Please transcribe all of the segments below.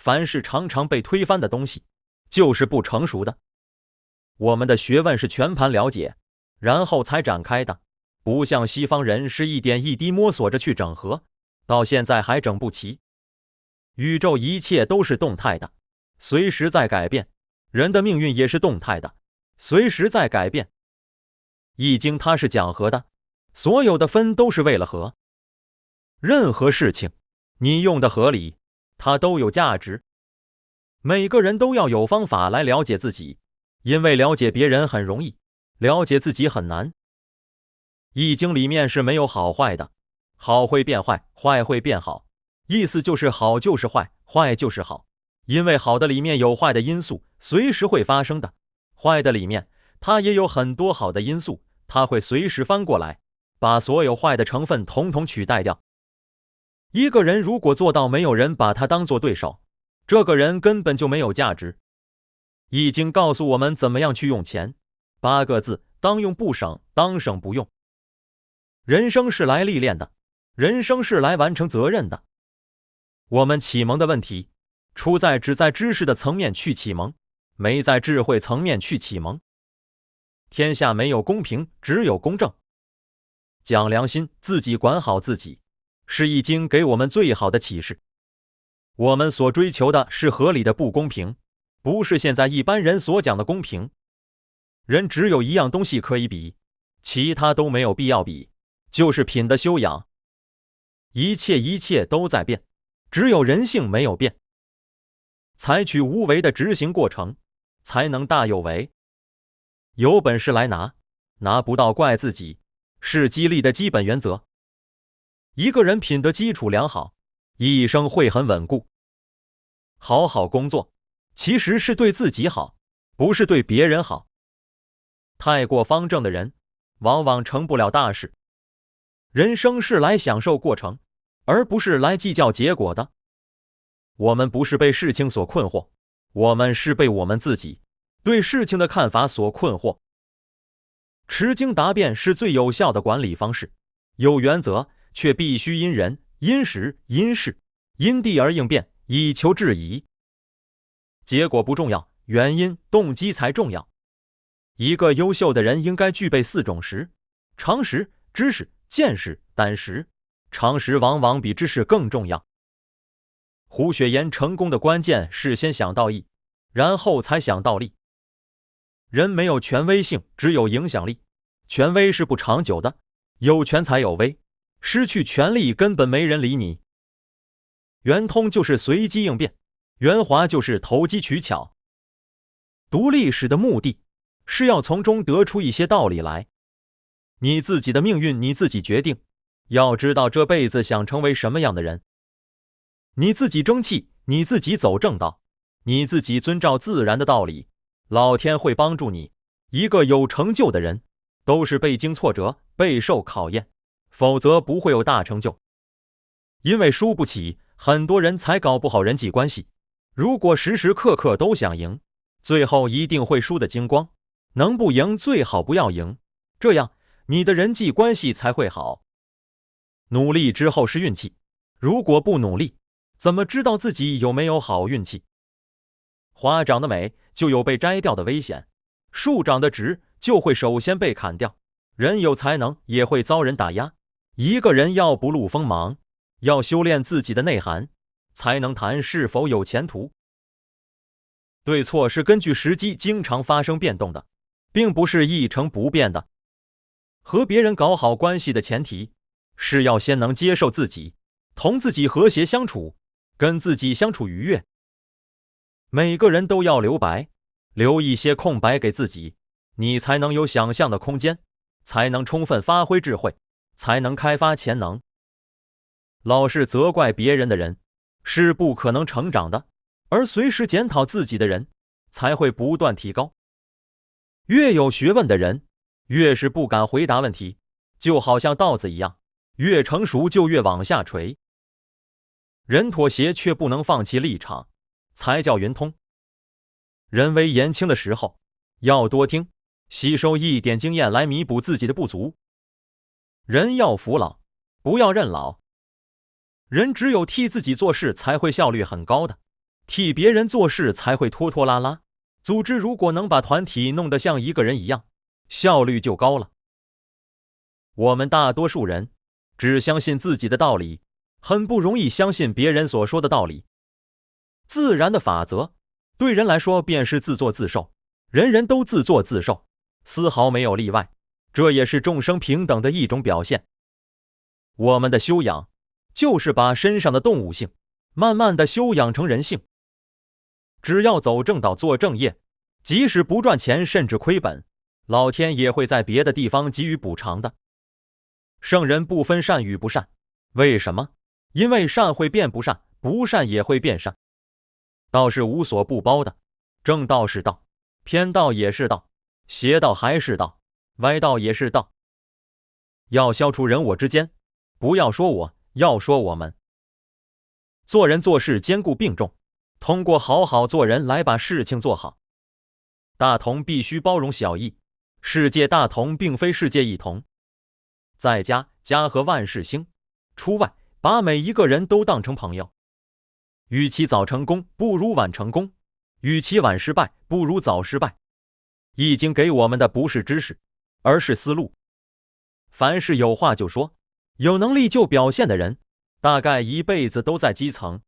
凡是常常被推翻的东西，就是不成熟的。我们的学问是全盘了解，然后才展开的，不像西方人是一点一滴摸索着去整合，到现在还整不齐。宇宙一切都是动态的，随时在改变，人的命运也是动态的，随时在改变。易经它是讲和的，所有的分都是为了和。任何事情，你用的合理，它都有价值。每个人都要有方法来了解自己，因为了解别人很容易，了解自己很难。易经里面是没有好坏的，好会变坏，坏会变好，意思就是好就是坏，坏就是好，因为好的里面有坏的因素，随时会发生的，坏的里面它也有很多好的因素，它会随时翻过来，把所有坏的成分统统取代掉。一个人如果做到没有人把他当作对手，这个人根本就没有价值。易经告诉我们怎么样去用钱，8个字：当用不省，当省不用。人生是来历练的，人生是来完成责任的。我们启蒙的问题，出在只在知识的层面去启蒙，没在智慧层面去启蒙。天下没有公平，只有公正。讲良心，自己管好自己，是易经给我们最好的启示。我们所追求的是合理的不公平，不是现在一般人所讲的公平。人只有一样东西可以比，其他都没有必要比，就是品的修养。一切都在变，只有人性没有变。采取无为的执行过程，才能大有为。有本事来拿，拿不到怪自己，是激励的基本原则。一个人品德基础良好，一生会很稳固。好好工作，其实是对自己好，不是对别人好。太过方正的人，往往成不了大事。人生是来享受过程，而不是来计较结果的。我们不是被事情所困惑，我们是被我们自己对事情的看法所困惑。持经达变是最有效的管理方式，有原则，却必须因人、因时、因事、因地而应变，以求制宜。结果不重要，原因、动机才重要。一个优秀的人应该具备4种识：常识、知识、见识、胆识。常识往往比知识更重要。胡雪岩成功的关键是先想到义，然后才想到利。人没有权威性，只有影响力。权威是不长久的，有权才有威，失去权力根本没人理你。圆通就是随机应变，圆滑就是投机取巧。读历史的目的是要从中得出一些道理来。你自己的命运你自己决定，要知道这辈子想成为什么样的人。你自己争气，你自己走正道，你自己遵照自然的道理，老天会帮助你。一个有成就的人，都是被经挫折，备受考验，否则不会有大成就。因为输不起，很多人才搞不好人际关系。如果时时刻刻都想赢，最后一定会输得精光。能不赢最好不要赢，这样你的人际关系才会好。努力之后是运气，如果不努力，怎么知道自己有没有好运气？花长得美，就有被摘掉的危险；树长得直，就会首先被砍掉。人有才能，也会遭人打压。一个人要不露锋芒，要修炼自己的内涵，才能谈是否有前途。对错是根据时机经常发生变动的，并不是一成不变的。和别人搞好关系的前提，是要先能接受自己，同自己和谐相处，跟自己相处愉悦。每个人都要留白，留一些空白给自己，你才能有想象的空间，才能充分发挥智慧，才能开发潜能。老是责怪别人的人，是不可能成长的，而随时检讨自己的人，才会不断提高。越有学问的人，越是不敢回答问题，就好像稻子一样，越成熟就越往下垂。人妥协却不能放弃立场，才叫圆通。人微言轻的时候，要多听，吸收一点经验来弥补自己的不足。人要服老，不要认老。人只有替自己做事才会效率很高的，替别人做事才会拖拖拉拉。组织如果能把团体弄得像一个人一样，效率就高了。我们大多数人只相信自己的道理，很不容易相信别人所说的道理。自然的法则对人来说便是自作自受，人人都自作自受，丝毫没有例外，这也是众生平等的一种表现。我们的修养就是把身上的动物性慢慢的修养成人性。只要走正道做正业，即使不赚钱甚至亏本，老天也会在别的地方给予补偿的。圣人不分善与不善，为什么？因为善会变不善，不善也会变善。道是无所不包的，正道是道，偏道也是道，邪道还是道，歪道也是道。要消除人我之间，不要说我，要说我们。做人做事兼顾并重，通过好好做人来把事情做好。大同必须包容小异，世界大同并非世界一同。在家，家和万事兴；出外，把每一个人都当成朋友。与其早成功，不如晚成功；与其晚失败，不如早失败。易经给我们的不是知识，而是思路。凡是有话就说，有能力就表现的人，大概一辈子都在基层。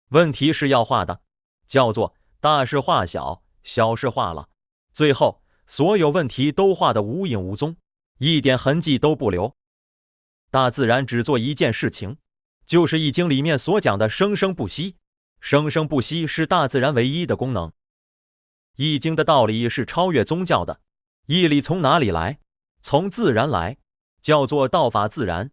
问题是要化的，叫做大事化小，小事化了，最后所有问题都化得无影无踪，一点痕迹都不留。大自然只做一件事情，就是易经里面所讲的生生不息。生生不息是大自然唯一的功能。易经的道理是超越宗教的，义理从哪里来？从自然来，叫做道法自然。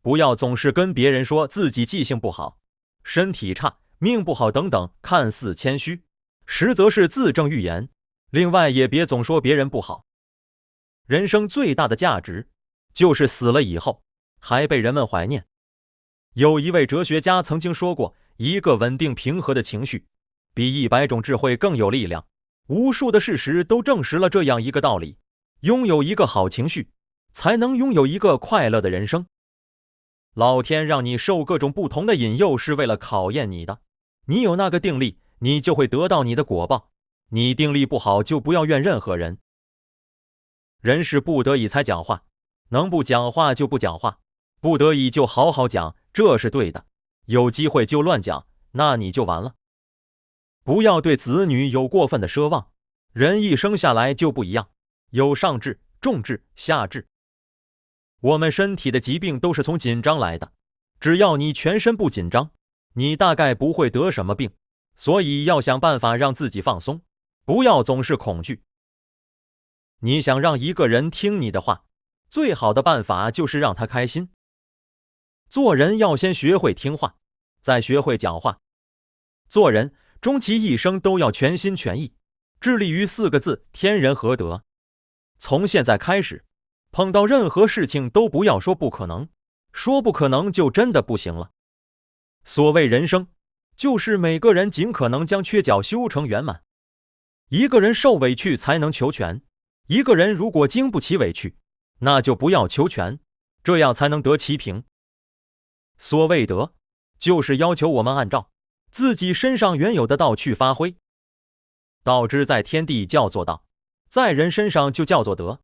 不要总是跟别人说自己记性不好，身体差，命不好等等，看似谦虚，实则是自证预言。另外也别总说别人不好。人生最大的价值就是死了以后还被人们怀念。有一位哲学家曾经说过，一个稳定平和的情绪比100种智慧更有力量。无数的事实都证实了这样一个道理，拥有一个好情绪，才能拥有一个快乐的人生。老天让你受各种不同的引诱，是为了考验你的。你有那个定力，你就会得到你的果报。你定力不好，就不要怨任何人。人是不得已才讲话，能不讲话就不讲话，不得已就好好讲，这是对的。有机会就乱讲，那你就完了。不要对子女有过分的奢望，人一生下来就不一样，有上智、中智、下智。我们身体的疾病都是从紧张来的，只要你全身不紧张，你大概不会得什么病。所以要想办法让自己放松，不要总是恐惧。你想让一个人听你的话，最好的办法就是让他开心。做人要先学会听话，再学会讲话。做人终其一生都要全心全意，致力于4个字：天人合德。从现在开始，碰到任何事情都不要说不可能，说不可能就真的不行了。所谓人生，就是每个人尽可能将缺角修成圆满。一个人受委屈才能求全，一个人如果经不起委屈，那就不要求全，这样才能得其平。所谓德，就是要求我们按照自己身上原有的道去发挥。道之在天地叫做道，在人身上就叫做德。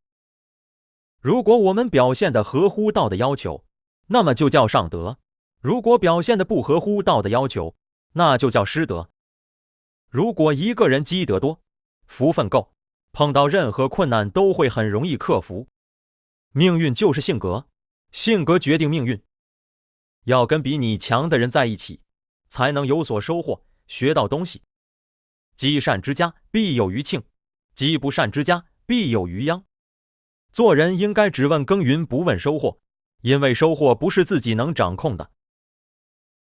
如果我们表现得合乎道的要求，那么就叫上德；如果表现得不合乎道的要求，那就叫失德。如果一个人积德多，福分够，碰到任何困难都会很容易克服。命运就是性格，性格决定命运。要跟比你强的人在一起，才能有所收获，学到东西。积善之家必有余庆，积不善之家必有余殃。做人应该只问耕耘，不问收获，因为收获不是自己能掌控的。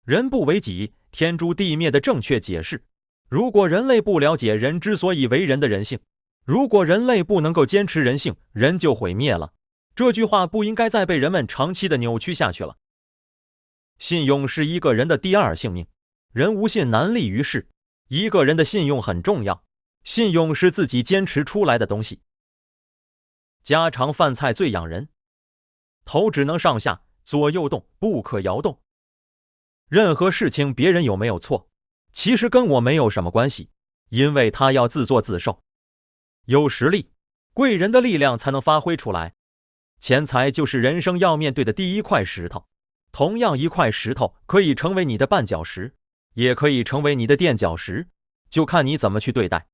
人不为己，天诛地灭的正确解释。如果人类不了解人之所以为人的人性，如果人类不能够坚持人性，人就毁灭了。这句话不应该再被人们长期的扭曲下去了。信用是一个人的第2性命，人无信难立于世。一个人的信用很重要，信用是自己坚持出来的东西。家常饭菜最养人，头只能上下左右动，不可摇动。任何事情别人有没有错，其实跟我没有什么关系，因为他要自作自受。有实力，贵人的力量才能发挥出来。钱财就是人生要面对的第一块石头，同样一块石头可以成为你的绊脚石，也可以成为你的垫脚石，就看你怎么去对待。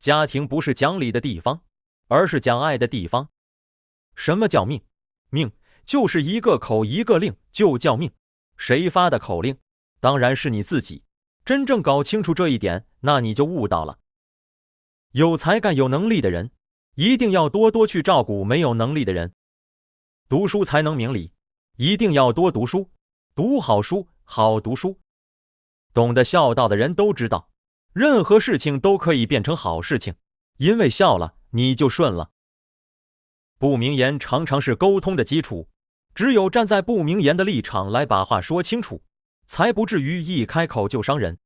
家庭不是讲理的地方，而是讲爱的地方。什么叫命？命就是一个口一个令，就叫命。谁发的口令？当然是你自己。真正搞清楚这一点，那你就悟到了。有才干有能力的人，一定要多多去照顾没有能力的人。读书才能明理，一定要多读书，读好书，好读书。懂得孝道的人都知道，任何事情都可以变成好事情，因为孝了，你就顺了。不明言常常是沟通的基础，只有站在不明言的立场来把话说清楚，才不至于一开口就伤人。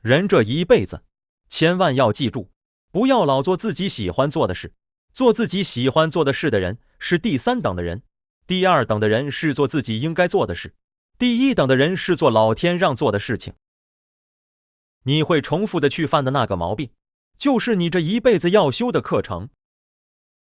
人这一辈子，千万要记住，不要老做自己喜欢做的事。做自己喜欢做的事的人是第三等的人，第二等的人是做自己应该做的事，第一等的人是做老天让做的事情。你会重复的去犯的那个毛病，就是你这一辈子要修的课程。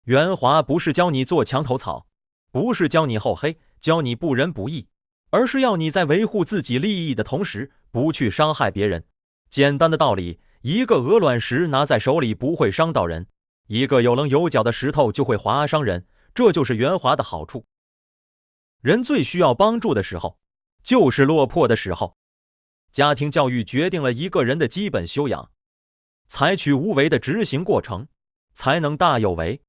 圆滑不是教你做墙头草，不是教你厚黑，教你不仁不义，而是要你在维护自己利益的同时，不去伤害别人。简单的道理，一个鹅卵石拿在手里不会伤到人，一个有棱有角的石头就会划伤人，这就是圆滑的好处。人最需要帮助的时候，就是落魄的时候。家庭教育决定了一个人的基本修养，采取无为的执行过程，才能大有为。